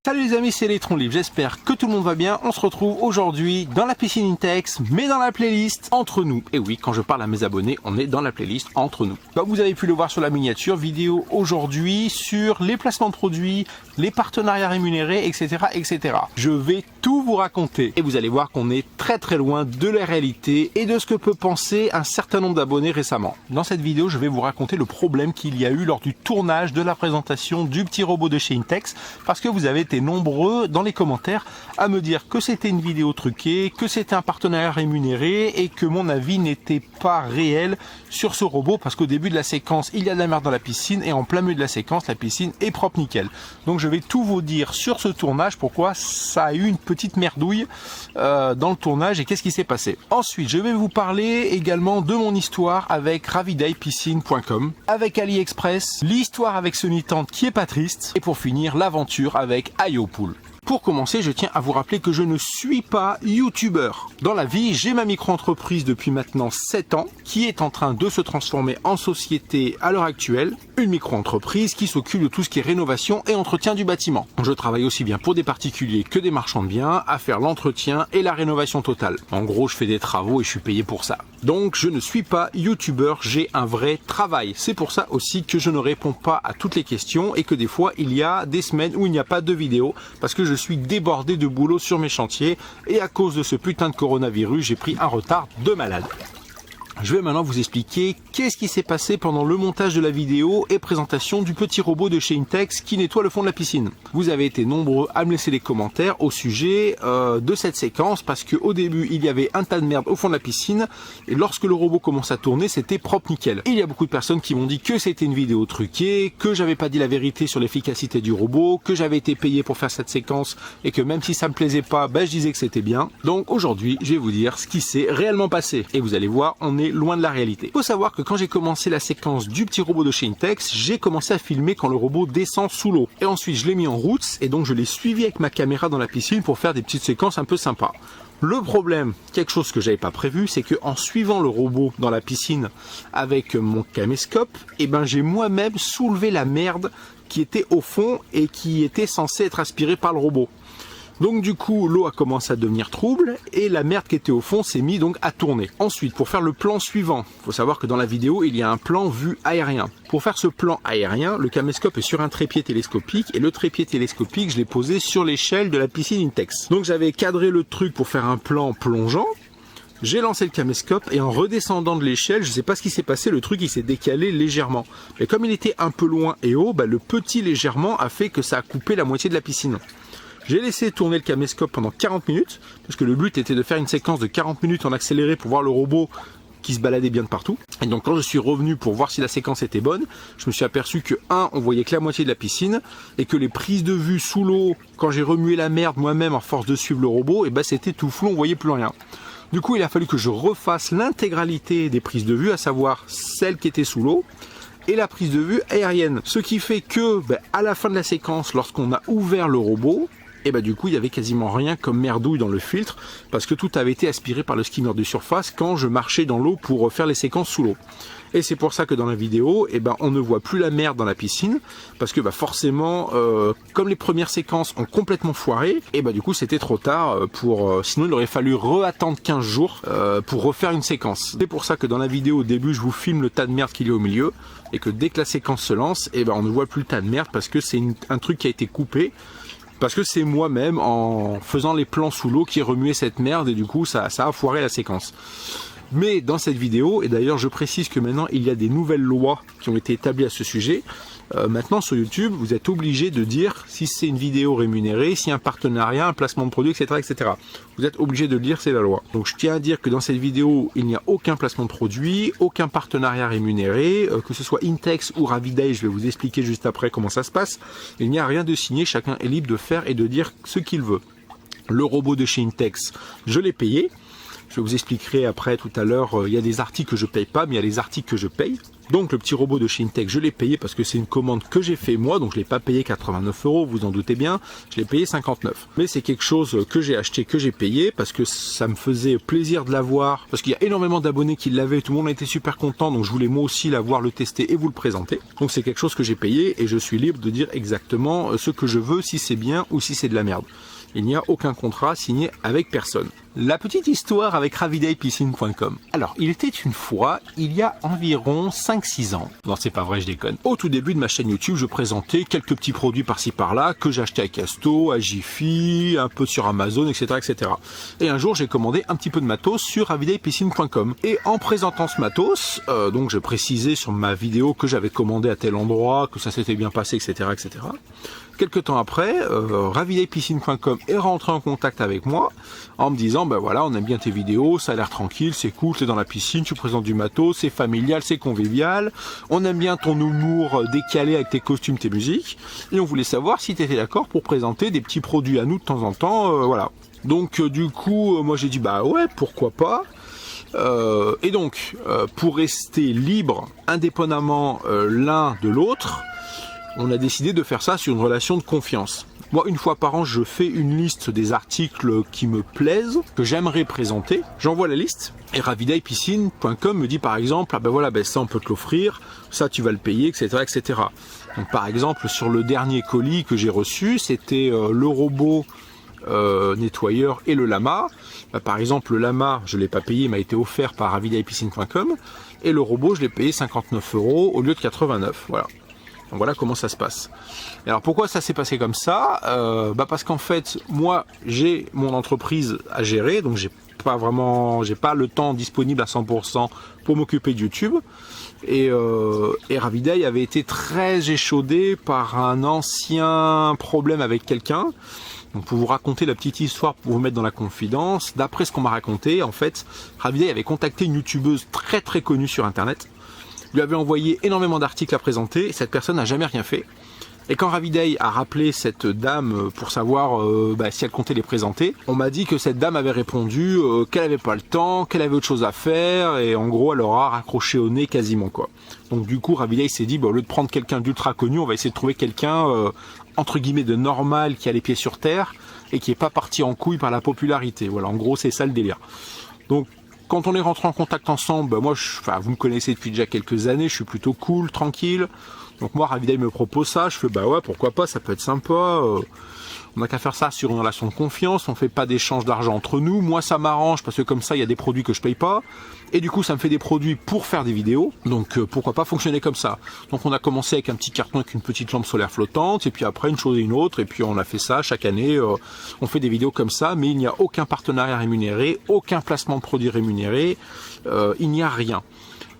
Salut les amis, c'est Electron Libre, j'espère que tout le monde va bien. On se retrouve aujourd'hui dans la piscine Intex, mais dans la playlist Entre nous. Et oui, quand je parle à mes abonnés, on est dans la playlist Entre nous. Comme vous avez pu le voir sur la miniature, vidéo aujourd'hui sur les placements de produits, les partenariats rémunérés, etc. etc. Je vais tout vous raconter et vous allez voir qu'on est très loin de la réalité et de ce que peut penser un certain nombre d'abonnés récemment. Dans cette vidéo, je vais vous raconter le problème qu'il y a eu lors du tournage de la présentation du petit robot de chez Intex, parce que vous avez été nombreux dans les commentaires à me dire que c'était une vidéo truquée, que c'était un partenariat rémunéré et que mon avis n'était pas réel sur ce robot, parce qu'au début de la séquence il y a de la merde dans la piscine et en plein milieu de la séquence la piscine est propre nickel. Donc je vais tout vous dire sur ce tournage, pourquoi ça a eu une petite merdouille dans le tournage et qu'est-ce qui s'est passé. Ensuite je vais vous parler également de mon histoire avec ravidaypiscine.com, avec AliExpress, l'histoire avec Sonitante qui est pas triste, et pour finir l'aventure avec IoPool. Pour commencer, je tiens à vous rappeler que je ne suis pas youtubeur. Dans la vie, j'ai ma micro-entreprise depuis maintenant 7 ans, qui est en train de se transformer en société à l'heure actuelle. Une micro-entreprise qui s'occupe de tout ce qui est rénovation et entretien du bâtiment. Je travaille aussi bien pour des particuliers que des marchands de biens, à faire l'entretien et la rénovation totale. En gros, je fais des travaux et je suis payé pour ça. Donc, je ne suis pas youtubeur, j'ai un vrai travail. C'est pour ça aussi que je ne réponds pas à toutes les questions et que des fois, il y a des semaines où il n'y a pas de vidéo, parce que je suis débordé de boulot sur mes chantiers et à cause de ce putain de coronavirus, j'ai pris un retard de malade. Je vais maintenant vous expliquer qu'est-ce qui s'est passé pendant le montage de la vidéo et présentation du petit robot de chez Intex qui nettoie le fond de la piscine. Vous avez été nombreux à me laisser des commentaires au sujet de cette séquence, parce qu'au début il y avait un tas de merde au fond de la piscine et lorsque le robot commence à tourner c'était propre nickel. Il y a beaucoup de personnes qui m'ont dit que c'était une vidéo truquée, que j'avais pas dit la vérité sur l'efficacité du robot, que j'avais été payé pour faire cette séquence et que même si ça me plaisait pas, je disais que c'était bien. Donc aujourd'hui je vais vous dire ce qui s'est réellement passé et vous allez voir, on est loin de la réalité. Il faut savoir que quand j'ai commencé la séquence du petit robot de chez Intex, j'ai commencé à filmer quand le robot descend sous l'eau. Et ensuite je l'ai mis en route et donc je l'ai suivi avec ma caméra dans la piscine pour faire des petites séquences un peu sympas. Le problème, quelque chose que j'avais pas prévu, c'est que en suivant le robot dans la piscine avec mon caméscope, j'ai moi-même soulevé la merde qui était au fond et qui était censée être aspirée par le robot. Donc du coup l'eau a commencé à devenir trouble et la merde qui était au fond s'est mise donc à tourner. Ensuite, pour faire le plan suivant, il faut savoir que dans la vidéo il y a un plan vue aérien. Pour faire ce plan aérien, le caméscope est sur un trépied télescopique et le trépied télescopique je l'ai posé sur l'échelle de la piscine Intex. Donc j'avais cadré le truc pour faire un plan plongeant. J'ai lancé le caméscope et en redescendant de l'échelle, je sais pas ce qui s'est passé, le truc il s'est décalé légèrement. Mais comme il était un peu loin et haut, le petit légèrement a fait que ça a coupé la moitié de la piscine. J'ai laissé tourner le caméscope pendant 40 minutes, parce que le but était de faire une séquence de 40 minutes en accéléré pour voir le robot qui se baladait bien de partout. Et donc quand je suis revenu pour voir si la séquence était bonne, je me suis aperçu que on voyait que la moitié de la piscine, et que les prises de vue sous l'eau, quand j'ai remué la merde moi-même en force de suivre le robot, c'était tout flou, on voyait plus rien. Du coup il a fallu que je refasse l'intégralité des prises de vue, à savoir celles qui étaient sous l'eau, et la prise de vue aérienne. Ce qui fait que à la fin de la séquence, lorsqu'on a ouvert le robot, du coup il y avait quasiment rien comme merdouille dans le filtre, parce que tout avait été aspiré par le skimmer de surface quand je marchais dans l'eau pour faire les séquences sous l'eau. Et c'est pour ça que dans la vidéo, on ne voit plus la merde dans la piscine, parce que forcément, comme les premières séquences ont complètement foiré, du coup c'était trop tard sinon il aurait fallu re-attendre 15 jours pour refaire une séquence. C'est pour ça que dans la vidéo au début je vous filme le tas de merde qu'il y a au milieu, et que dès que la séquence se lance, on ne voit plus le tas de merde, parce que c'est un truc qui a été coupé. Parce que c'est moi-même, en faisant les plans sous l'eau, qui ai remué cette merde et du coup ça a foiré la séquence. Mais dans cette vidéo, et d'ailleurs je précise que maintenant il y a des nouvelles lois qui ont été établies à ce sujet, maintenant sur YouTube vous êtes obligé de dire si c'est une vidéo rémunérée, si un partenariat, un placement de produit, etc. etc. Vous êtes obligé de le dire, c'est la loi. Donc je tiens à dire que dans cette vidéo il n'y a aucun placement de produit, aucun partenariat rémunéré, que ce soit Intex ou Raviday, je vais vous expliquer juste après comment ça se passe. Il n'y a rien de signé, chacun est libre de faire et de dire ce qu'il veut. Le robot de chez Intex, je l'ai payé. Je vous expliquerai après tout à l'heure, il y a des articles que je paye pas, mais il y a les articles que je paye. Donc le petit robot de chez Intech, je l'ai payé parce que c'est une commande que j'ai fait moi, donc je l'ai pas payé 89 €, vous en doutez bien, je l'ai payé 59. Mais c'est quelque chose que j'ai acheté, que j'ai payé, parce que ça me faisait plaisir de l'avoir, parce qu'il y a énormément d'abonnés qui l'avaient, tout le monde a été super content, donc je voulais moi aussi l'avoir, le tester et vous le présenter. Donc c'est quelque chose que j'ai payé et je suis libre de dire exactement ce que je veux, si c'est bien ou si c'est de la merde. Il n'y a aucun contrat signé avec personne. La petite histoire avec ravidaypiscine.com. Alors, il était une fois, il y a environ 5-6 ans. Non, c'est pas vrai, je déconne. Au tout début de ma chaîne YouTube, je présentais quelques petits produits par-ci par-là que j'achetais à Casto, à Jiffy, un peu sur Amazon, etc., etc. Et un jour, j'ai commandé un petit peu de matos sur ravidaypiscine.com. Et en présentant ce matos, donc je précisais sur ma vidéo que j'avais commandé à tel endroit, que ça s'était bien passé, etc., etc. Quelques temps après, ravidaypiscine.com est rentré en contact avec moi en me disant ben voilà, on aime bien tes vidéos, ça a l'air tranquille, c'est cool, c'est dans la piscine, tu présentes du matos, c'est familial, c'est convivial, on aime bien ton humour décalé avec tes costumes, tes musiques, et on voulait savoir si tu étais d'accord pour présenter des petits produits à nous de temps en temps, voilà. Donc du coup, moi j'ai dit bah ouais, pourquoi pas. Et donc, pour rester libre, indépendamment l'un de l'autre, on a décidé de faire ça sur une relation de confiance. Moi, une fois par an, je fais une liste des articles qui me plaisent, que j'aimerais présenter. J'envoie la liste et ravidaypiscine.com me dit par exemple, ah ben voilà, ben ça on peut te l'offrir, ça tu vas le payer, etc., etc. Donc par exemple, sur le dernier colis que j'ai reçu, c'était le robot nettoyeur et le lama. Bah, par exemple, le lama, je l'ai pas payé, il m'a été offert par ravidaypiscine.com et le robot, je l'ai payé 59 € au lieu de 89. Voilà. Donc voilà comment ça se passe. Et alors pourquoi ça s'est passé comme ça? Parce qu'en fait, moi, j'ai mon entreprise à gérer, donc j'ai pas le temps disponible à 100% pour m'occuper de YouTube. Et Raviday avait été très échaudé par un ancien problème avec quelqu'un. Donc pour vous raconter la petite histoire, pour vous mettre dans la confidence, d'après ce qu'on m'a raconté, en fait, Raviday avait contacté une youtubeuse très très connue sur internet, lui avait envoyé énormément d'articles à présenter, et cette personne n'a jamais rien fait. Et quand Raviday a rappelé cette dame pour savoir si elle comptait les présenter, on m'a dit que cette dame avait répondu qu'elle avait pas le temps, qu'elle avait autre chose à faire, et en gros elle leur a raccroché au nez quasiment quoi. Donc du coup Raviday s'est dit, au lieu de prendre quelqu'un d'ultra connu, on va essayer de trouver quelqu'un entre guillemets de normal, qui a les pieds sur terre, et qui est pas parti en couille par la popularité. Voilà, en gros c'est ça le délire. Donc quand on est rentré en contact ensemble, moi, vous me connaissez depuis déjà quelques années, je suis plutôt cool, tranquille. Donc moi, Raviday me propose ça, je fais bah ouais, pourquoi pas, ça peut être sympa. On n'a qu'à faire ça sur une relation de confiance, on fait pas d'échange d'argent entre nous. Moi, ça m'arrange parce que comme ça, il y a des produits que je paye pas. Et du coup, ça me fait des produits pour faire des vidéos. Donc pourquoi pas fonctionner comme ça. Donc on a commencé avec un petit carton avec une petite lampe solaire flottante. Et puis après, une chose et une autre. Et puis on a fait ça chaque année. On fait des vidéos comme ça. Mais il n'y a aucun partenariat rémunéré, aucun placement de produits rémunéré. Il n'y a rien.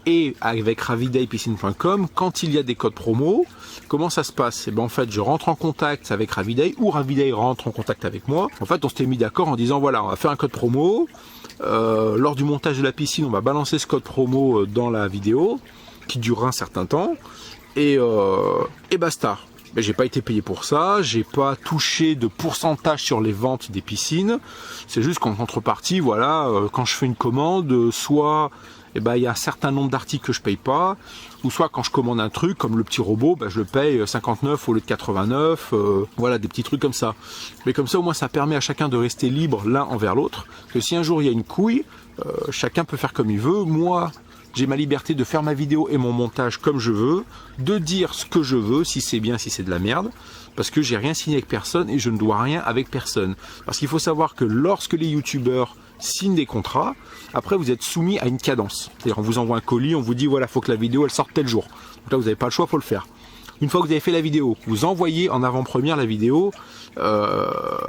Et avec ravidaypiscine.com, quand il y a des codes promo, comment ça se passe? Et ben en fait, je rentre en contact avec Raviday ou Raviday rentre en contact avec moi. En fait, on s'était mis d'accord en disant voilà, on va faire un code promo. Lors du montage de la piscine, on va balancer ce code promo dans la vidéo qui durera un certain temps et basta. Mais j'ai pas été payé pour ça, j'ai pas touché de pourcentage sur les ventes des piscines. C'est juste qu'en contrepartie, voilà, quand je fais une commande, soit il y a un certain nombre d'articles que je paye pas, ou soit quand je commande un truc comme le petit robot, je le paye 59 au lieu de 89, voilà, des petits trucs comme ça. Mais comme ça au moins ça permet à chacun de rester libre l'un envers l'autre, que si un jour il y a une couille, chacun peut faire comme il veut. Moi, j'ai ma liberté de faire ma vidéo et mon montage comme je veux, de dire ce que je veux, si c'est bien, si c'est de la merde, parce que j'ai rien signé avec personne et je ne dois rien avec personne. Parce qu'il faut savoir que lorsque les youtubeurs signent des contrats, après vous êtes soumis à une cadence. C'est-à-dire on vous envoie un colis, on vous dit voilà, faut que la vidéo elle sorte tel jour. Donc là vous n'avez pas le choix, faut le faire. Une fois que vous avez fait la vidéo, vous envoyez en avant-première la vidéo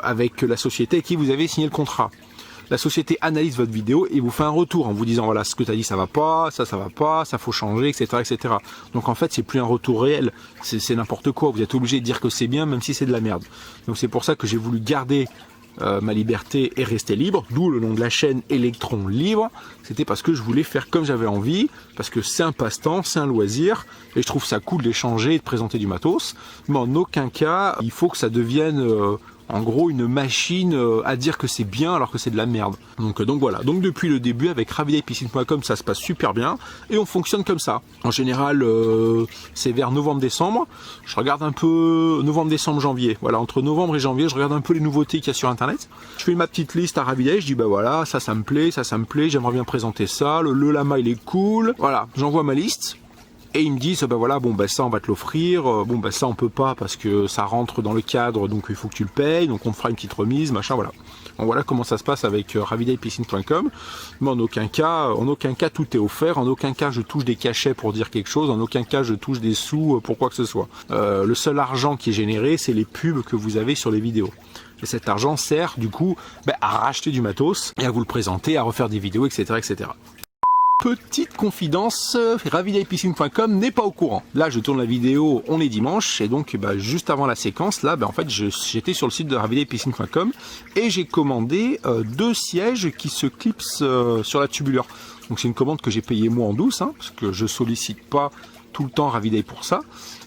avec la société avec qui vous avez signé le contrat. La société analyse votre vidéo et vous fait un retour en vous disant voilà, ce que tu as dit ça va pas, ça va pas, ça faut changer, etc., etc. Donc en fait c'est plus un retour réel, c'est n'importe quoi. Vous êtes obligé de dire que c'est bien même si c'est de la merde. Donc c'est pour ça que j'ai voulu garder ma liberté et rester libre, d'où le nom de la chaîne Electron Libre. C'était parce que je voulais faire comme j'avais envie, parce que c'est un passe-temps, c'est un loisir, et je trouve ça cool d'échanger et de présenter du matos, mais en aucun cas il faut que ça devienne En gros, une machine à dire que c'est bien alors que c'est de la merde. Donc voilà. Donc depuis le début, avec ravidaypiscine.com, ça se passe super bien et on fonctionne comme ça. En général, c'est vers novembre-décembre. Je regarde un peu novembre, décembre, janvier. Voilà, entre novembre et janvier, je regarde un peu les nouveautés qu'il y a sur Internet. Je fais ma petite liste à Raviday. Je dis bah voilà, ça me plaît, ça me plaît. J'aimerais bien présenter ça. Le lama, il est cool. Voilà, j'envoie ma liste. Et ils me disent, bah voilà, bon bah ça on va te l'offrir, bon bah ça on peut pas parce que ça rentre dans le cadre, donc il faut que tu le payes, donc on te fera une petite remise, machin, voilà. Donc voilà comment ça se passe avec ravidaypiscine.com. Mais en aucun cas tout est offert, en aucun cas je touche des cachets pour dire quelque chose, en aucun cas je touche des sous pour quoi que ce soit. Le seul argent qui est généré, c'est les pubs que vous avez sur les vidéos. Et cet argent sert du coup à racheter du matos et à vous le présenter, à refaire des vidéos, etc. etc. Petite confidence, ravidaypiscine.com n'est pas au courant. Là, je tourne la vidéo, on est dimanche, et donc juste avant la séquence, là, en fait, j'étais sur le site de ravidaypiscine.com et j'ai commandé 2 sièges qui se clipsent sur la tubulure. Donc c'est une commande que j'ai payée moi en douce, parce que je sollicite pas tout le temps Raviday pour ça.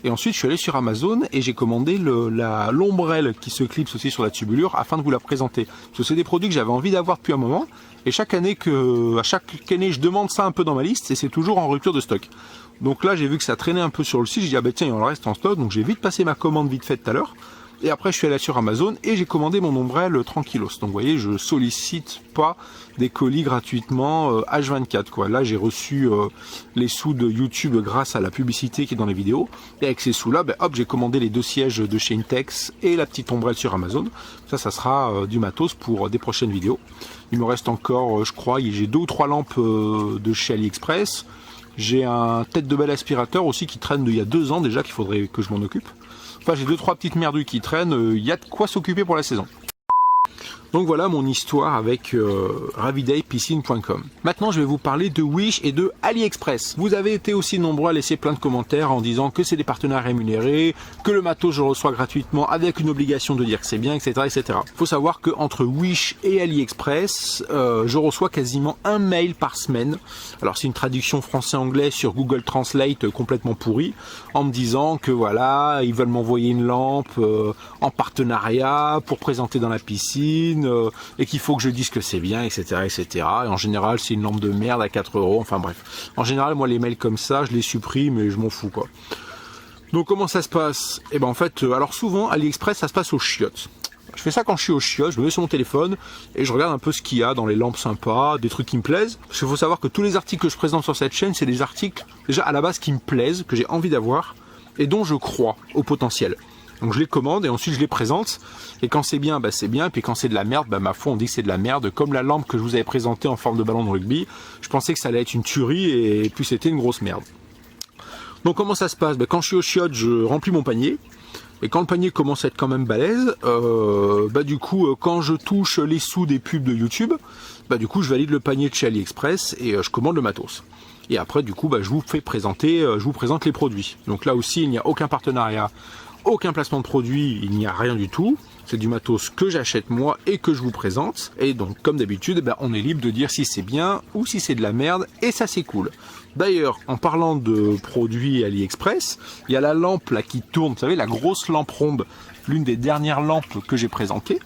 Et ensuite, je suis allé sur Amazon et j'ai commandé l'ombrelle qui se clipse aussi sur la tubulure afin de vous la présenter. Parce que c'est des produits que j'avais envie d'avoir depuis un moment. Et à chaque année, je demande ça un peu dans ma liste et c'est toujours en rupture de stock. Donc là, j'ai vu que ça traînait un peu sur le site. J'ai dit, ah bah tiens, il en reste en stock. Donc j'ai vite passé ma commande vite faite tout à l'heure. Et après, je suis allé sur Amazon et j'ai commandé mon ombrelle tranquillos. Donc vous voyez, je sollicite pas des colis gratuitement H24 quoi. Là, j'ai reçu les sous de YouTube grâce à la publicité qui est dans les vidéos. Et avec ces sous-là, hop, j'ai commandé les 2 sièges de chez Intex et la petite ombrelle sur Amazon. Ça sera du matos pour des prochaines vidéos. Il me reste encore, je crois, j'ai 2 ou 3 lampes de chez AliExpress. J'ai un tête de bel aspirateur aussi qui traîne d'il y a 2 ans déjà qu'il faudrait que je m'en occupe. Enfin, j'ai 2-3 petites merdouilles qui traînent, il y a de quoi s'occuper pour la saison. Donc voilà mon histoire avec ravidaypiscine.com. Maintenant, je vais vous parler de Wish et de AliExpress. Vous avez été aussi nombreux à laisser plein de commentaires en disant que c'est des partenaires rémunérés, que le matos je reçois gratuitement avec une obligation de dire que c'est bien, etc. etc. Faut savoir que entre Wish et AliExpress, je reçois quasiment un mail par semaine. Alors c'est une traduction français-anglais sur Google Translate complètement pourrie, en me disant que voilà, ils veulent m'envoyer une lampe en partenariat pour présenter dans la piscine, et qu'il faut que je dise que c'est bien, etc., etc. Et en général, c'est une lampe de merde à 4 €. Enfin bref. En général, moi, les mails comme ça, je les supprime et je m'en fous, quoi. Donc, comment ça se passe? Eh ben, en fait, alors souvent, AliExpress, ça se passe aux chiottes. Je fais ça quand je suis aux chiottes, je me mets sur mon téléphone et je regarde un peu ce qu'il y a dans les lampes sympas, des trucs qui me plaisent. Parce qu'il faut savoir que tous les articles que je présente sur cette chaîne, c'est des articles, déjà à la base, qui me plaisent, que j'ai envie d'avoir et dont je crois au potentiel. Donc je les commande et ensuite je les présente. Et quand c'est bien, c'est bien. Et puis quand c'est de la merde, ma foi, on dit que c'est de la merde. Comme la lampe que je vous avais présentée en forme de ballon de rugby, je pensais que ça allait être une tuerie et puis c'était une grosse merde. Donc comment ça se passe? Quand je suis au chiottes, je remplis mon panier. Et quand le panier commence à être quand même balèze, du coup, quand je touche les sous des pubs de YouTube, du coup, je valide le panier de chez AliExpress et je commande le matos. Et après, du coup, je vous présente les produits. Donc là aussi, il n'y a aucun partenariat, aucun placement de produit, il n'y a rien du tout. C'est du matos que j'achète moi et que je vous présente. Et donc, comme d'habitude, on est libre de dire si c'est bien ou si c'est de la merde. Et ça, c'est cool. D'ailleurs, en parlant de produits AliExpress, il y a la lampe là qui tourne, vous savez, la grosse lampe ronde, l'une des dernières lampes que j'ai présentées,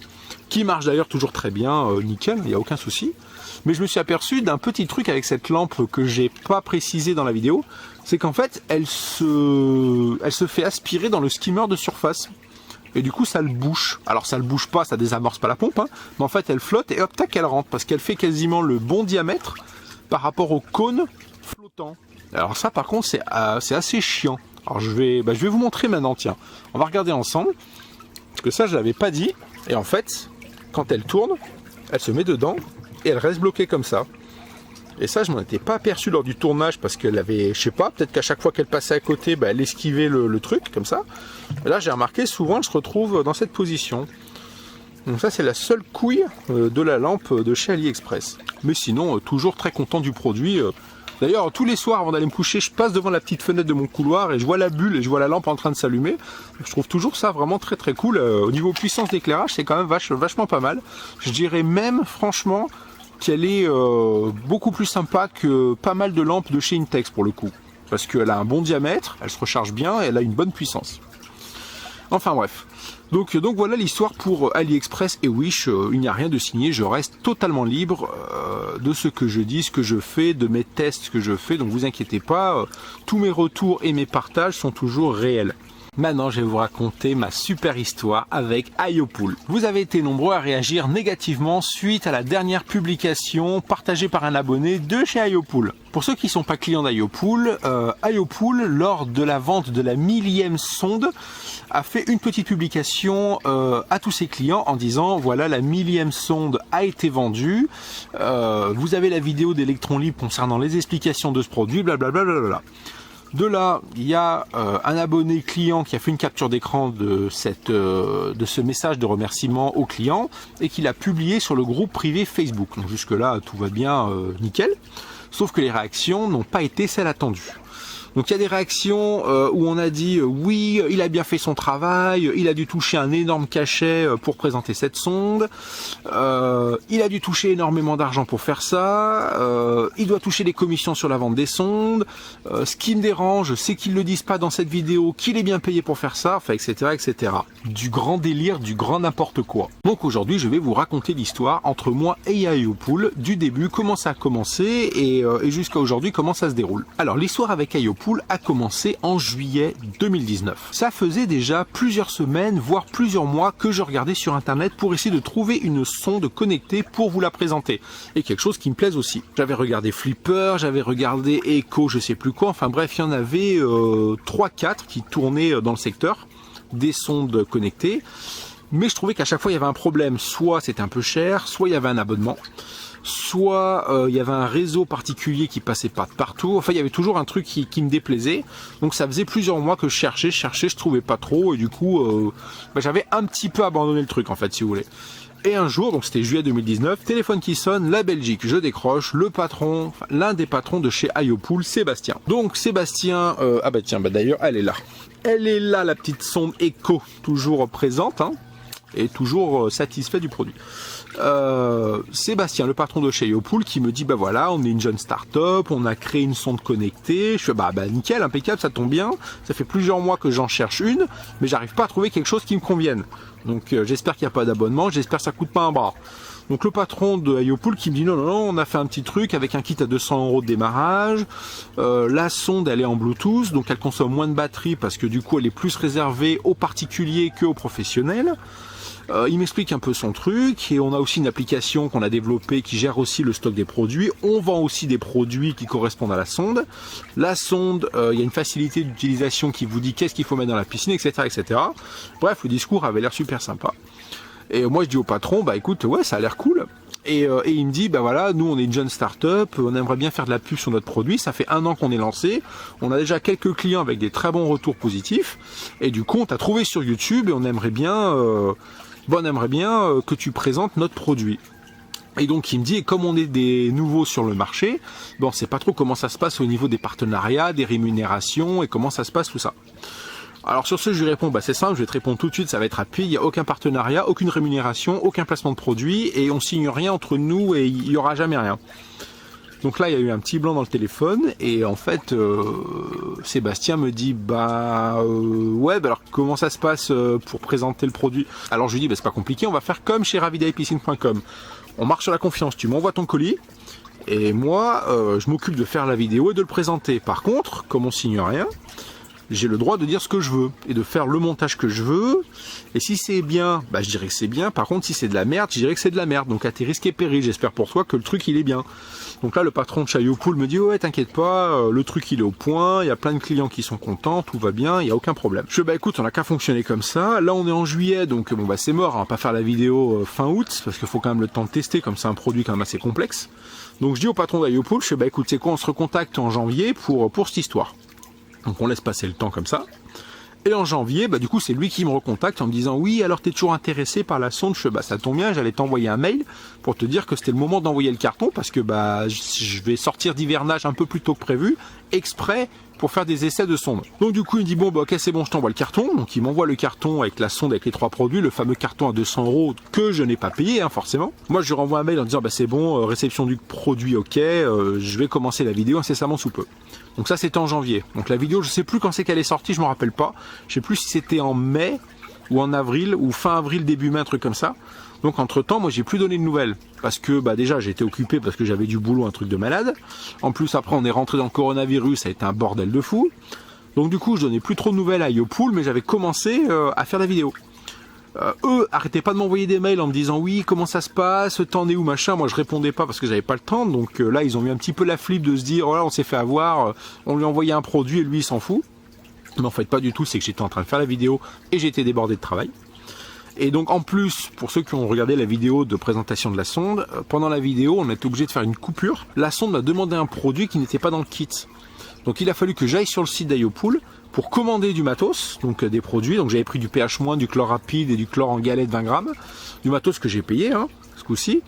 qui marche d'ailleurs toujours très bien, nickel, il n'y a aucun souci. Mais je me suis aperçu d'un petit truc avec cette lampe que j'ai pas précisé dans la vidéo, c'est qu'en fait, elle se fait aspirer dans le skimmer de surface. Et du coup, ça le bouche. Alors, ça le bouche pas, ça désamorce pas la pompe, mais en fait, elle flotte et hop, tac, elle rentre, parce qu'elle fait quasiment le bon diamètre par rapport au cône flottant. Alors ça, par contre, c'est assez chiant. Alors, je vais vous montrer maintenant, tiens. On va regarder ensemble, parce que ça, je l'avais pas dit. Et en fait, quand elle tourne, elle se met dedans et elle reste bloquée comme ça. Et ça, je m'en étais pas aperçu lors du tournage parce qu'elle avait, je sais pas, peut-être qu'à chaque fois qu'elle passait à côté, elle esquivait le truc comme ça. Et là, j'ai remarqué, souvent, elle se retrouve dans cette position. Donc ça, c'est la seule couille de la lampe de chez AliExpress. Mais sinon, toujours très content du produit. D'ailleurs, tous les soirs, avant d'aller me coucher, je passe devant la petite fenêtre de mon couloir et je vois la bulle et je vois la lampe en train de s'allumer. Je trouve toujours ça vraiment très très cool. Au niveau puissance d'éclairage, c'est quand même vachement pas mal. Je dirais même, franchement, qu'elle est beaucoup plus sympa que pas mal de lampes de chez Intex pour le coup. Parce qu'elle a un bon diamètre, elle se recharge bien et elle a une bonne puissance. Enfin bref. Donc voilà l'histoire pour AliExpress et Wish. Il n'y a rien de signé, je reste totalement libre de ce que je dis, ce que je fais, de mes tests que je fais. Donc vous inquiétez pas, tous mes retours et mes partages sont toujours réels. Maintenant, je vais vous raconter ma super histoire avec IoPool. Vous avez été nombreux à réagir négativement suite à la dernière publication partagée par un abonné de chez IoPool. Pour ceux qui ne sont pas clients d'IoPool, IoPool, lors de la vente de la 1000e sonde, a fait une petite publication à tous ses clients en disant voilà, la 1000e sonde a été vendue, vous avez la vidéo d'Electron Libre concernant les explications de ce produit, blablabla. De là, il y a un abonné client qui a fait une capture d'écran de ce message de remerciement au client et qui l'a publié sur le groupe privé Facebook. Donc jusque là, tout va bien, nickel. Sauf que les réactions n'ont pas été celles attendues. Donc il y a des réactions où on a dit oui, il a bien fait son travail, il a dû toucher un énorme cachet pour présenter cette sonde, il a dû toucher énormément d'argent pour faire ça, il doit toucher des commissions sur la vente des sondes, ce qui me dérange, c'est qu'ils ne le disent pas dans cette vidéo, qu'il est bien payé pour faire ça, enfin etc. etc. Du grand délire, du grand n'importe quoi. Donc aujourd'hui je vais vous raconter l'histoire entre moi et IoPool, du début, comment ça a commencé et jusqu'à aujourd'hui comment ça se déroule. Alors l'histoire avec IoPool a commencé en juillet 2019. Ça faisait déjà plusieurs semaines, voire plusieurs mois que je regardais sur internet pour essayer de trouver une sonde connectée pour vous la présenter. Et quelque chose qui me plaise aussi. J'avais regardé Flipper, j'avais regardé Echo, je sais plus quoi, enfin bref, il y en avait 3-4 qui tournaient dans le secteur des sondes connectées. Mais je trouvais qu'à chaque fois il y avait un problème. Soit c'était un peu cher, soit il y avait un abonnement. Soit il y avait un réseau particulier qui passait pas de partout. Enfin, il y avait toujours un truc qui me déplaisait. Donc ça faisait plusieurs mois que je cherchais, je trouvais pas trop. Et du coup, j'avais un petit peu abandonné le truc, en fait, si vous voulez. Et un jour, donc c'était juillet 2019, téléphone qui sonne, la Belgique, je décroche, le patron, l'un des patrons de chez IoPool, Sébastien. Donc Sébastien, d'ailleurs, elle est là. Elle est là, la petite sonde Echo, toujours présente, hein, et toujours satisfait du produit. Sébastien, le patron de chez IoPool, qui me dit bah voilà, on est une jeune start-up, on a créé une sonde connectée. Je fais bah nickel, impeccable, ça tombe bien. Ça fait plusieurs mois que j'en cherche une, mais j'arrive pas à trouver quelque chose qui me convienne. Donc j'espère qu'il n'y a pas d'abonnement, j'espère que ça coûte pas un bras. Donc le patron de IoPool qui me dit non, on a fait un petit truc avec un kit à 200 € de démarrage. La sonde elle est en Bluetooth, donc elle consomme moins de batterie parce que du coup elle est plus réservée aux particuliers qu'aux professionnels. Il m'explique un peu son truc et on a aussi une application qu'on a développée qui gère aussi le stock des produits. On vend aussi des produits qui correspondent à la sonde. La sonde, il y a une facilité d'utilisation qui vous dit qu'est-ce qu'il faut mettre dans la piscine, etc., etc. Bref, le discours avait l'air super sympa. Et moi je dis au patron, bah écoute, ouais, ça a l'air cool. Et il me dit, bah voilà, nous on est une jeune start-up, on aimerait bien faire de la pub sur notre produit, ça fait 1 an qu'on est lancé, on a déjà quelques clients avec des très bons retours positifs, et du coup on t'a trouvé sur YouTube et on aimerait bien que tu présentes notre produit. Et donc il me dit, et comme on est des nouveaux sur le marché, bon, on sait pas trop comment ça se passe au niveau des partenariats, des rémunérations et comment ça se passe tout ça. Alors sur ce, je lui réponds, bah c'est simple, je vais te répondre tout de suite, ça va être rapide, il n'y a aucun partenariat, aucune rémunération, aucun placement de produit, et on signe rien entre nous et il n'y aura jamais rien. Donc là, il y a eu un petit blanc dans le téléphone, et en fait, Sébastien me dit, ouais, alors comment ça se passe pour présenter le produit? Alors je lui dis, c'est pas compliqué, on va faire comme chez ravidaepiscine.com. On marche sur la confiance, tu m'envoies ton colis, et moi, je m'occupe de faire la vidéo et de le présenter. Par contre, comme on signe rien, j'ai le droit de dire ce que je veux et de faire le montage que je veux. Et si c'est bien, je dirais que c'est bien. Par contre, si c'est de la merde, je dirais que c'est de la merde. Donc à tes risques et périls, j'espère pour toi que le truc il est bien. Donc là, le patron de chez IoPool me dit ouais, t'inquiète pas, le truc il est au point, il y a plein de clients qui sont contents, tout va bien, il y a aucun problème. Je dis écoute, on n'a qu'à fonctionner comme ça. Là, on est en juillet, donc c'est mort, on va pas faire la vidéo fin août parce qu'il faut quand même le temps de tester, comme c'est un produit quand même assez complexe. Donc je dis au patron d'IoPool, je dis écoute, c'est quoi, on se recontacte en janvier pour cette histoire. Donc on laisse passer le temps comme ça. Et en janvier, du coup c'est lui qui me recontacte en me disant oui, alors t'es toujours intéressé par la sonde. Je fais ça tombe bien, j'allais t'envoyer un mail pour te dire que c'était le moment d'envoyer le carton parce que je vais sortir d'hivernage un peu plus tôt que prévu, exprès pour faire des essais de sonde. Donc du coup il me dit ok c'est bon, je t'envoie le carton. Donc il m'envoie le carton avec la sonde avec les 3 produits, le fameux carton à 200 € que je n'ai pas payé forcément. Moi je lui renvoie un mail en disant c'est bon, réception du produit ok, je vais commencer la vidéo incessamment sous peu. Donc ça c'était en janvier. Donc la vidéo je sais plus quand c'est qu'elle est sortie, je me rappelle pas. Je sais plus si c'était en mai ou en avril, ou fin avril, début mai, un truc comme ça. Donc entre temps, moi j'ai plus donné de nouvelles parce que déjà j'étais occupé parce que j'avais du boulot, un truc de malade. En plus après on est rentré dans le coronavirus, ça a été un bordel de fou. Donc du coup je donnais plus trop de nouvelles à Yopool, mais j'avais commencé à faire la vidéo. Eux arrêtaient pas de m'envoyer des mails en me disant oui comment ça se passe, t'en es où machin. Moi je répondais pas parce que j'avais pas le temps. Donc là ils ont eu un petit peu la flip de se dire oh là on s'est fait avoir, on lui a envoyé un produit et lui il s'en fout. Mais en fait pas du tout, c'est que j'étais en train de faire la vidéo et j'étais débordé de travail. Et donc en plus, pour ceux qui ont regardé la vidéo de présentation de la sonde, pendant la vidéo on était obligé de faire une coupure. La sonde m'a demandé un produit qui n'était pas dans le kit. Donc il a fallu que j'aille sur le site d'Iopool pour commander du matos, donc des produits. Donc j'avais pris du pH-, du chlore rapide et du chlore en galette 20 grammes. Du matos que j'ai payé ce coup-ci.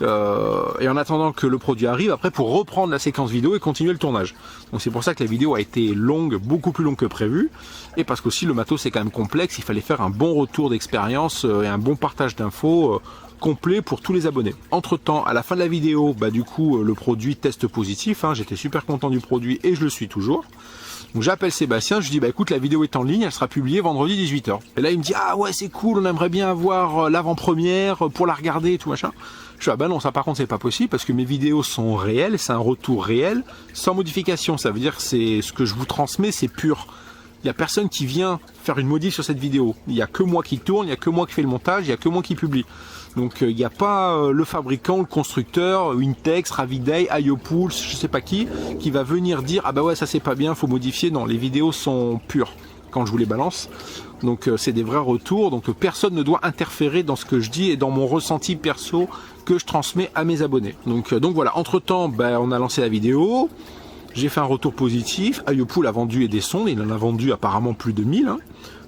Et en attendant que le produit arrive, après pour reprendre la séquence vidéo et continuer le tournage. Donc c'est pour ça que la vidéo a été longue, beaucoup plus longue que prévu. Et parce qu'aussi le matos c'est quand même complexe, il fallait faire un bon retour d'expérience et un bon partage d'infos complet pour tous les abonnés. Entre temps, à la fin de la vidéo, du coup le produit test positif, j'étais super content du produit et je le suis toujours. Donc j'appelle Sébastien, je lui dis écoute la vidéo est en ligne, elle sera publiée vendredi 18h. Et là il me dit ah ouais c'est cool, on aimerait bien avoir l'avant-première pour la regarder et tout machin. Je dis non ça par contre c'est pas possible parce que mes vidéos sont réelles, c'est un retour réel, sans modification, ça veut dire que c'est ce que je vous transmets c'est pur. Il n'y a personne qui vient faire une modif sur cette vidéo. Il n'y a que moi qui tourne, il n'y a que moi qui fais le montage, il n'y a que moi qui publie. Donc il n'y a pas le fabricant, le constructeur, Intex, Raviday, Iopool, je sais pas qui va venir dire ah bah ouais ça c'est pas bien, faut modifier. Non, les vidéos sont pures quand je vous les balance. Donc c'est des vrais retours, donc personne ne doit interférer dans ce que je dis et dans mon ressenti perso que je transmets à mes abonnés. Donc voilà, entre temps on a lancé la vidéo. J'ai fait un retour positif, Iopool a vendu des sondes, il en a vendu apparemment plus de 1000,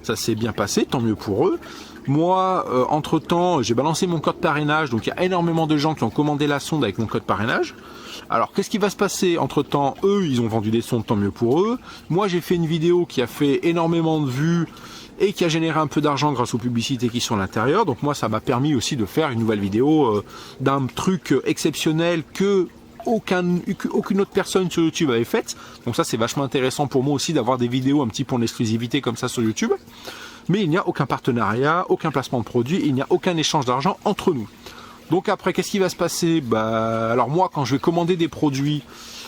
ça s'est bien passé, tant mieux pour eux. Moi, entre temps, j'ai balancé mon code parrainage, donc il y a énormément de gens qui ont commandé la sonde avec mon code parrainage. Alors qu'est-ce qui va se passer entre temps? Eux, ils ont vendu des sondes, tant mieux pour eux. Moi, j'ai fait une vidéo qui a fait énormément de vues et qui a généré un peu d'argent grâce aux publicités qui sont à l'intérieur. Donc moi, ça m'a permis aussi de faire une nouvelle vidéo d'un truc exceptionnel que aucune autre personne sur YouTube avait faite. Donc ça c'est vachement intéressant pour moi aussi d'avoir des vidéos un petit peu en exclusivité comme ça sur YouTube. Mais il n'y a aucun partenariat, aucun placement de produit, il n'y a aucun échange d'argent entre nous. Donc après qu'est-ce qui va se passer? Alors moi quand je vais commander des produits,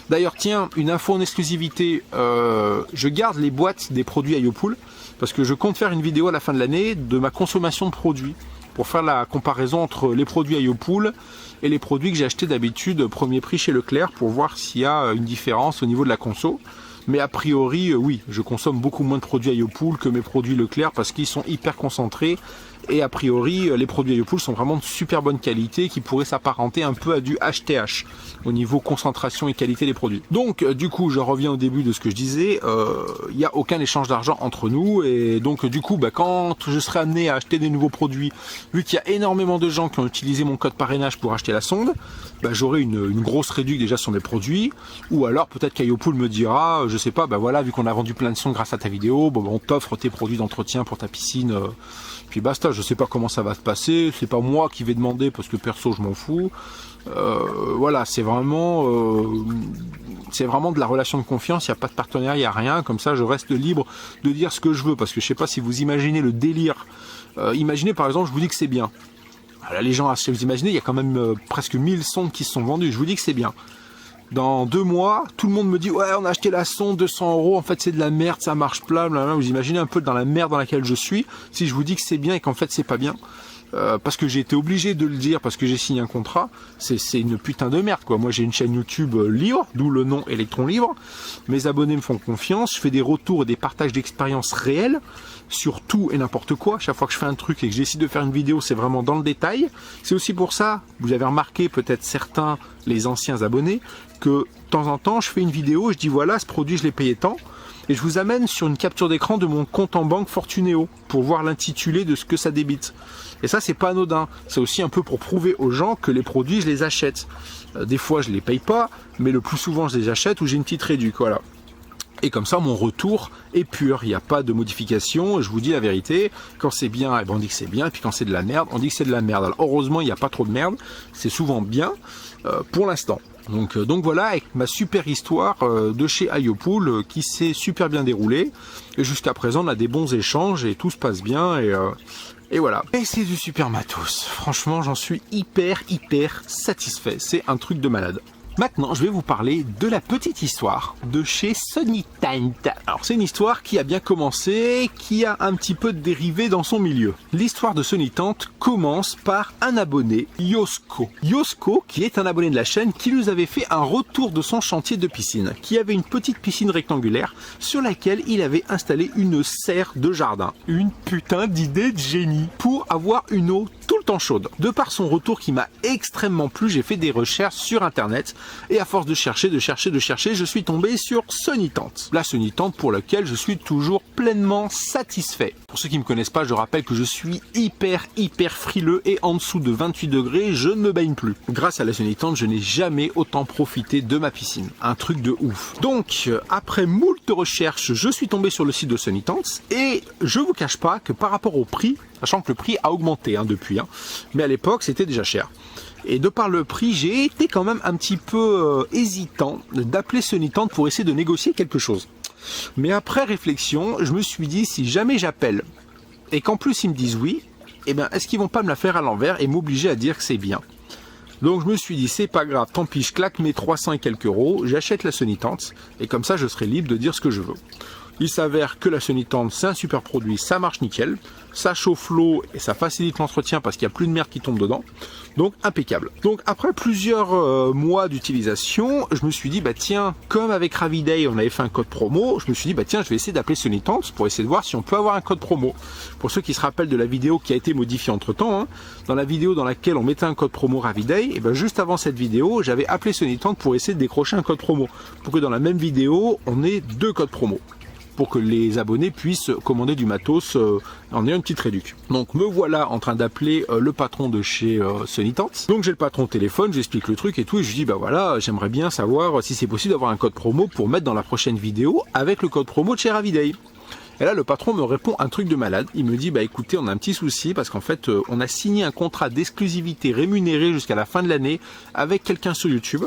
d'ailleurs tiens, une info en exclusivité, je garde les boîtes des produits Iopool parce que je compte faire une vidéo à la fin de l'année de ma consommation de produits pour faire la comparaison entre les produits Iopool et les produits que j'ai achetés d'habitude premier prix chez Leclerc pour voir s'il y a une différence au niveau de la conso. Mais a priori, oui, je consomme beaucoup moins de produits Iopool que mes produits Leclerc parce qu'ils sont hyper concentrés. Et a priori, les produits Iopool sont vraiment de super bonne qualité qui pourraient s'apparenter un peu à du HTH au niveau concentration et qualité des produits. Donc du coup, je reviens au début de ce que je disais, il n'y a aucun échange d'argent entre nous et donc du coup, quand je serai amené à acheter des nouveaux produits, vu qu'il y a énormément de gens qui ont utilisé mon code parrainage pour acheter la sonde, j'aurai une grosse réduction déjà sur mes produits, ou alors peut-être qu'Iopool me dira, je sais pas, voilà, vu qu'on a vendu plein de sondes grâce à ta vidéo, on t'offre tes produits d'entretien pour ta piscine, puis basta. Je sais pas comment ça va se passer, c'est pas moi qui vais demander parce que perso je m'en fous. Voilà, c'est vraiment de la relation de confiance, il n'y a pas de partenariat, il n'y a rien, comme ça je reste libre de dire ce que je veux, parce que je sais pas si vous imaginez le délire. Imaginez par exemple, je vous dis que c'est bien. Là, les gens, si vous imaginez, il y a quand même presque 1000 sondes qui se sont vendues, je vous dis que c'est bien. Dans 2 mois, tout le monde me dit ouais on a acheté la sonde 200 €, en fait c'est de la merde, ça marche pas, blablabla. Vous imaginez un peu dans la merde dans laquelle je suis si je vous dis que c'est bien et qu'en fait c'est pas bien. Parce que j'ai été obligé de le dire, parce que j'ai signé un contrat, c'est une putain de merde quoi. Moi j'ai une chaîne YouTube libre, d'où le nom Electron Libre. Mes abonnés me font confiance, je fais des retours et des partages d'expériences réelles sur tout et n'importe quoi. Chaque fois que je fais un truc et que je décide de faire une vidéo, c'est vraiment dans le détail. C'est aussi pour ça, vous avez remarqué peut-être certains, les anciens abonnés, que de temps en temps je fais une vidéo, je dis voilà ce produit je l'ai payé tant, et je vous amène sur une capture d'écran de mon compte en banque Fortunéo pour voir l'intitulé de ce que ça débite. Et ça c'est pas anodin, c'est aussi un peu pour prouver aux gens que les produits je les achète. Des fois je les paye pas, mais le plus souvent je les achète ou j'ai une petite réduction, voilà. Et comme ça mon retour est pur, il n'y a pas de modification, je vous dis la vérité, quand c'est bien, on dit que c'est bien, et puis quand c'est de la merde, on dit que c'est de la merde. Alors heureusement il n'y a pas trop de merde, c'est souvent bien pour l'instant. Donc voilà, avec ma super histoire de chez Ayopool qui s'est super bien déroulée. Et jusqu'à présent, on a des bons échanges et tout se passe bien. Et voilà. Et c'est du super matos. Franchement, j'en suis hyper satisfait. C'est un truc de malade. Maintenant, je vais vous parler de la petite histoire de chez Sonytant. Alors, c'est une histoire qui a bien commencé, qui a un petit peu dérivé dans son milieu. L'histoire de Sonytant commence par un abonné, Yosko. Yosko, qui est un abonné de la chaîne, qui nous avait fait un retour de son chantier de piscine, qui avait une petite piscine rectangulaire sur laquelle il avait installé une serre de jardin. Une putain d'idée de génie pour avoir une eau tout le temps chaude. De par son retour qui m'a extrêmement plu, j'ai fait des recherches sur internet et à force de chercher, je suis tombé sur Sonytant. La Sonytant pour laquelle je suis toujours pleinement satisfait. Pour ceux qui ne me connaissent pas, je rappelle que je suis hyper frileux et en dessous de 28 degrés, je ne me baigne plus. Grâce à la Sonytant, je n'ai jamais autant profité de ma piscine. Un truc de ouf. Donc, après moult recherches, je suis tombé sur le site de Sonytant et je vous cache pas que par rapport au prix, sachant que le prix a augmenté depuis, mais à l'époque c'était déjà cher. Et de par le prix, j'ai été quand même un petit peu hésitant d'appeler Sonytant pour essayer de négocier quelque chose. Mais après réflexion, je me suis dit, si jamais j'appelle et qu'en plus ils me disent oui, eh bien est-ce qu'ils vont pas me la faire à l'envers et m'obliger à dire que c'est bien? Donc je me suis dit, c'est pas grave, tant pis, je claque mes 300 et quelques euros, j'achète la Sonytant et comme ça je serai libre de dire ce que je veux. Il s'avère que la Sonytant, c'est un super produit, ça marche nickel, ça chauffe l'eau et ça facilite l'entretien parce qu'il n'y a plus de merde qui tombe dedans, donc impeccable. Donc après plusieurs mois d'utilisation, je me suis dit, bah tiens, comme avec Raviday on avait fait un code promo, je me suis dit, bah tiens, je vais essayer d'appeler Sonytant pour essayer de voir si on peut avoir un code promo. Pour ceux qui se rappellent de la vidéo qui a été modifiée entre temps, dans la vidéo dans laquelle on mettait un code promo Raviday, et ben juste avant cette vidéo, j'avais appelé Sonytant pour essayer de décrocher un code promo, pour que dans la même vidéo, on ait 2 codes promo, pour que les abonnés puissent commander du matos en ayant une petite réduc. Donc me voilà en train d'appeler le patron de chez Sonytant. Donc j'ai le patron au téléphone, j'explique le truc et tout, et je lui dis bah voilà, j'aimerais bien savoir si c'est possible d'avoir un code promo pour mettre dans la prochaine vidéo avec le code promo de chez Raviday. Et là, le patron me répond un truc de malade. Il me dit, bah écoutez, on a un petit souci parce qu'en fait, on a signé un contrat d'exclusivité rémunéré jusqu'à la fin de l'année avec quelqu'un sur YouTube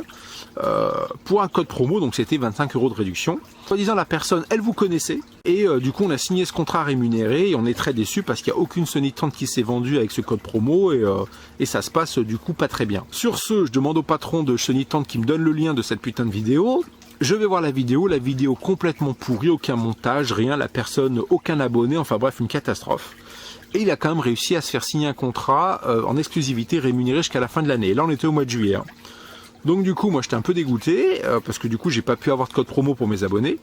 pour un code promo, donc c'était 25 € de réduction. Soit disant, la personne, elle vous connaissait et du coup, on a signé ce contrat rémunéré et on est très déçus parce qu'il n'y a aucune Sonytant qui s'est vendue avec ce code promo et ça se passe du coup pas très bien. Sur ce, je demande au patron de Sonytant qui me donne le lien de cette putain de vidéo. Je vais voir la vidéo complètement pourrie, aucun montage, rien, la personne, aucun abonné, enfin bref, une catastrophe. Et il a quand même réussi à se faire signer un contrat en exclusivité rémunéré jusqu'à la fin de l'année. Et là, on était au mois de juillet. Donc du coup, moi, j'étais un peu dégoûté, parce que du coup, j'ai pas pu avoir de code promo pour mes abonnés.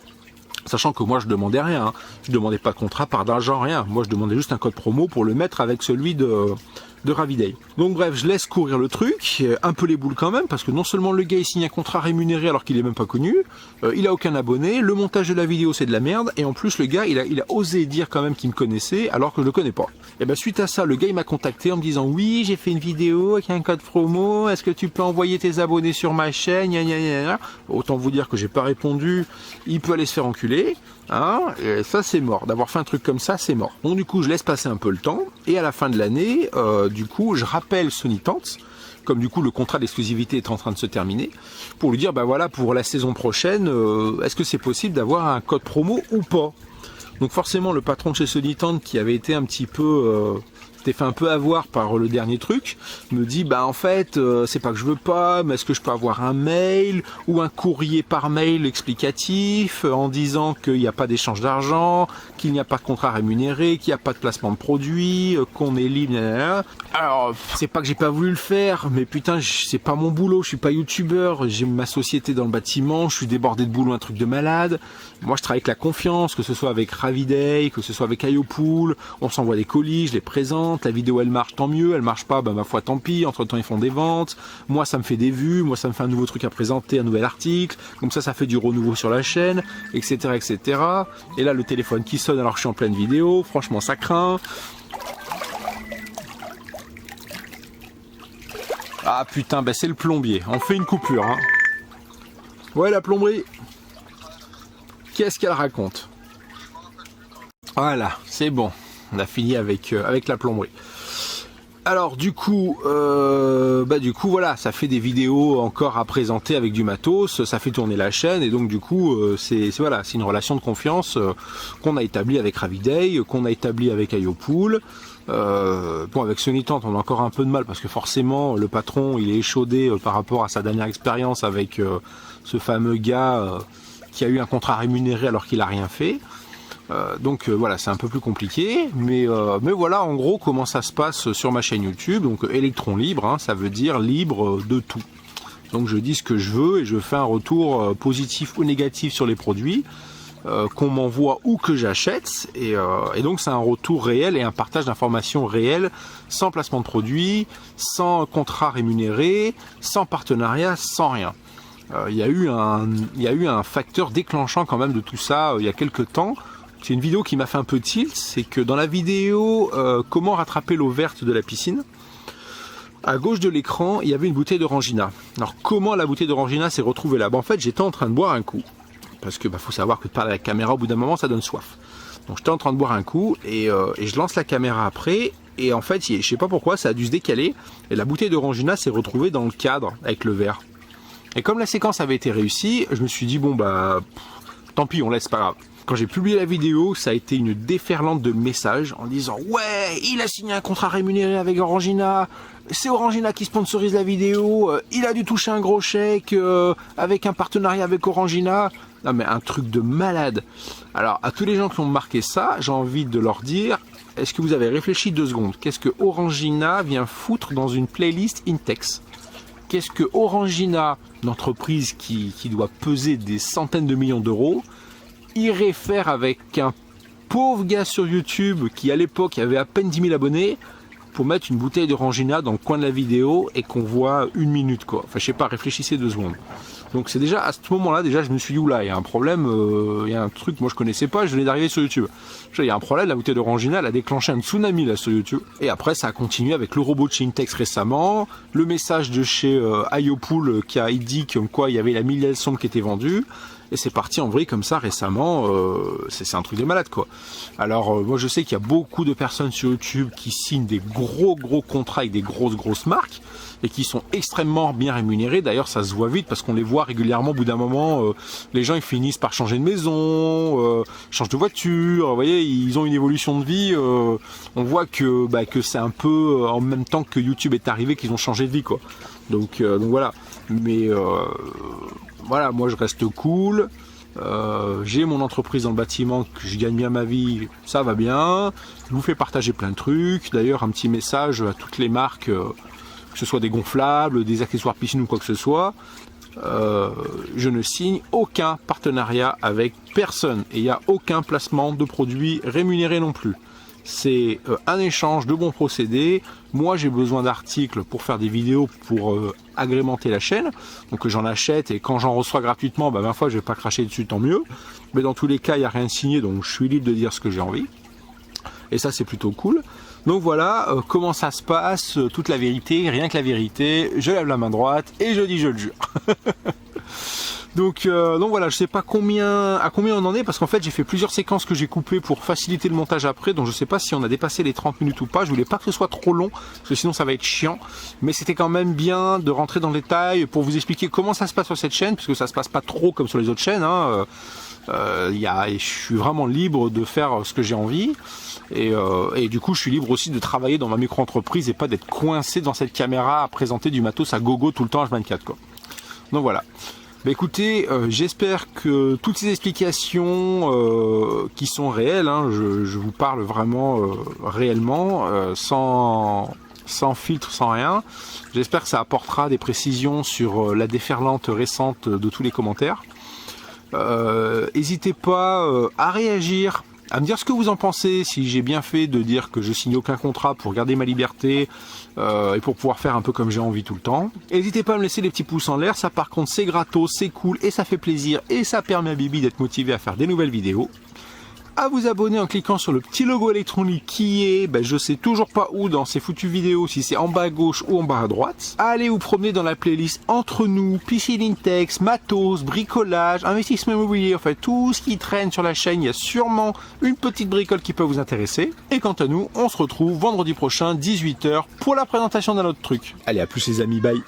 Sachant que moi, je demandais rien. Je demandais pas de contrat par d'argent, rien. Moi, je demandais juste un code promo pour le mettre avec celui de Raviday. Donc bref, je laisse courir le truc, un peu les boules quand même, parce que non seulement le gars il signe un contrat rémunéré alors qu'il est même pas connu, il a aucun abonné, le montage de la vidéo c'est de la merde, et en plus le gars il a osé dire quand même qu'il me connaissait alors que je le connais pas. Et ben suite à ça, le gars il m'a contacté en me disant oui, j'ai fait une vidéo avec un code promo, est-ce que tu peux envoyer tes abonnés sur ma chaîne, gna gna gna gna. Autant vous dire que j'ai pas répondu, il peut aller se faire enculer. Et ça c'est mort, d'avoir fait un truc comme ça c'est mort. Donc du coup je laisse passer un peu le temps et à la fin de l'année du coup je rappelle Sonytant, comme du coup le contrat d'exclusivité est en train de se terminer, pour lui dire bah voilà, pour la saison prochaine est-ce que c'est possible d'avoir un code promo ou pas. Donc forcément le patron de chez Sonytant qui avait été un petit peu fait un peu avoir par le dernier truc, me dit bah en fait c'est pas que je veux pas, mais est-ce que je peux avoir un mail ou un courrier par mail explicatif en disant qu'il n'y a pas d'échange d'argent, qu'il n'y a pas de contrat rémunéré, qu'il n'y a pas de placement de produit, qu'on est libre. Alors c'est pas que j'ai pas voulu le faire, mais putain c'est pas mon boulot, je suis pas youtubeur, j'ai ma société dans le bâtiment, je suis débordé de boulot, un truc de malade. Moi je travaille avec la confiance, que ce soit avec Raviday, que ce soit avec Ayopool, on s'envoie des colis, je les présente. La vidéo elle marche, tant mieux, elle marche pas, bah ma foi tant pis, entre temps ils font des ventes, moi ça me fait des vues, moi ça me fait un nouveau truc à présenter, un nouvel article, comme ça fait du renouveau sur la chaîne, etc. etc. Et là le téléphone qui sonne alors que je suis en pleine vidéo, franchement ça craint. Ah putain, bah c'est le plombier, on fait une coupure hein. Ouais la plomberie, qu'est-ce qu'elle raconte? Voilà, c'est bon. On a fini avec la plomberie. Alors du coup voilà, ça fait des vidéos encore à présenter avec du matos, ça fait tourner la chaîne et donc du coup c'est une relation de confiance qu'on a établie avec Raviday, qu'on a établie avec IoPool. Bon, avec Sonytant on a encore un peu de mal parce que forcément le patron il est échaudé par rapport à sa dernière expérience avec ce fameux gars qui a eu un contrat rémunéré alors qu'il a rien fait. Donc voilà, c'est un peu plus compliqué, mais voilà en gros comment ça se passe sur ma chaîne YouTube. Donc électron libre, hein, ça veut dire libre de tout. Donc je dis ce que je veux et je fais un retour positif ou négatif sur les produits qu'on m'envoie ou que j'achète, et donc c'est un retour réel et un partage d'informations réelles, sans placement de produits, sans contrat rémunéré, sans partenariat, sans rien. Il y a eu un facteur déclenchant quand même de tout ça il y a quelques temps. C'est une vidéo qui m'a fait un peu tilt, c'est que dans la vidéo comment rattraper l'eau verte de la piscine, à gauche de l'écran il y avait une bouteille d'orangina. Alors comment la bouteille d'orangina s'est retrouvée là? En fait j'étais en train de boire un coup, parce que faut savoir que de parler à la caméra au bout d'un moment ça donne soif. Donc j'étais en train de boire un coup et je lance la caméra après et en fait je sais pas pourquoi ça a dû se décaler et la bouteille d'orangina s'est retrouvée dans le cadre avec le verre. Et comme la séquence avait été réussie, je me suis dit bon bah tant pis, on laisse, pas grave. Quand j'ai publié la vidéo, ça a été une déferlante de messages en disant « Ouais, il a signé un contrat rémunéré avec Orangina, c'est Orangina qui sponsorise la vidéo, il a dû toucher un gros chèque avec un partenariat avec Orangina. » Non mais un truc de malade. Alors à tous les gens qui ont marqué ça, j'ai envie de leur dire « Est-ce que vous avez réfléchi 2 secondes? Qu'est-ce que Orangina vient foutre dans une playlist Intex? Qu'est-ce que Orangina, une entreprise qui doit peser des centaines de millions d'euros, irait faire avec un pauvre gars sur YouTube qui à l'époque avait à peine 10 000 abonnés pour mettre une bouteille d'orangina dans le coin de la vidéo et qu'on voit 1 minute quoi. Enfin je sais pas, réfléchissez 2 secondes. Donc c'est déjà à ce moment-là, déjà je me suis dit oula, il y a un problème, il y a un truc moi je connaissais pas, je venais d'arriver sur YouTube. Il y a un problème, la bouteille d'orangina elle a déclenché un tsunami là sur YouTube. Et après ça a continué avec le robot de chez Intex récemment, le message de chez IoPool qui a dit comme quoi il y avait la 1000 sondes qui était vendue. Et c'est parti en vrille comme ça récemment, c'est un truc de malade quoi. Alors moi je sais qu'il y a beaucoup de personnes sur YouTube qui signent des gros contrats avec des grosses marques et qui sont extrêmement bien rémunérés. D'ailleurs ça se voit vite parce qu'on les voit régulièrement. Au bout d'un moment les gens ils finissent par changer de maison, changent de voiture, vous voyez, ils ont une évolution de vie. On voit que c'est un peu en même temps que YouTube est arrivé qu'ils ont changé de vie quoi. Donc voilà, mais voilà, moi je reste cool, j'ai mon entreprise dans le bâtiment, que je gagne bien ma vie, ça va bien, je vous fais partager plein de trucs. D'ailleurs un petit message à toutes les marques, que ce soit des gonflables, des accessoires piscine ou quoi que ce soit, je ne signe aucun partenariat avec personne et il n'y a aucun placement de produits rémunérés non plus. C'est un échange de bons procédés. Moi j'ai besoin d'articles pour faire des vidéos pour agrémenter la chaîne, donc j'en achète et quand j'en reçois gratuitement, 20 fois je vais pas cracher dessus, tant mieux, mais dans tous les cas il n'y a rien de signé, donc je suis libre de dire ce que j'ai envie et ça c'est plutôt cool. Donc voilà comment ça se passe, toute la vérité, rien que la vérité, je lève la main droite et je dis je le jure. Donc voilà, je sais pas à combien on en est parce qu'en fait j'ai fait plusieurs séquences que j'ai coupées pour faciliter le montage après, donc je sais pas si on a dépassé les 30 minutes ou pas. Je voulais pas que ce soit trop long parce que sinon ça va être chiant, mais c'était quand même bien de rentrer dans le détail pour vous expliquer comment ça se passe sur cette chaîne, puisque ça se passe pas trop comme sur les autres chaînes hein. Je suis vraiment libre de faire ce que j'ai envie et du coup je suis libre aussi de travailler dans ma micro-entreprise et pas d'être coincé dans cette caméra à présenter du matos à gogo tout le temps H24 quoi. Donc voilà. Bah écoutez, j'espère que toutes ces explications qui sont réelles, hein, je vous parle vraiment réellement, sans filtre, sans rien, j'espère que ça apportera des précisions sur la déferlante récente de tous les commentaires. N'hésitez pas à réagir, à me dire ce que vous en pensez, si j'ai bien fait de dire que je signe aucun contrat pour garder ma liberté et pour pouvoir faire un peu comme j'ai envie tout le temps. N'hésitez pas à me laisser des petits pouces en l'air, ça par contre c'est gratos, c'est cool et ça fait plaisir et ça permet à Bibi d'être motivé à faire des nouvelles vidéos. à vous abonner en cliquant sur le petit logo électronique qui est, je sais toujours pas où dans ces foutues vidéos, si c'est en bas à gauche ou en bas à droite. Allez vous promener dans la playlist Entre nous, Piscine Intex, matos, bricolage, investissement immobilier, en fait tout ce qui traîne sur la chaîne, il y a sûrement une petite bricole qui peut vous intéresser. Et quant à nous, on se retrouve vendredi prochain 18h pour la présentation d'un autre truc. Allez, à plus les amis, bye.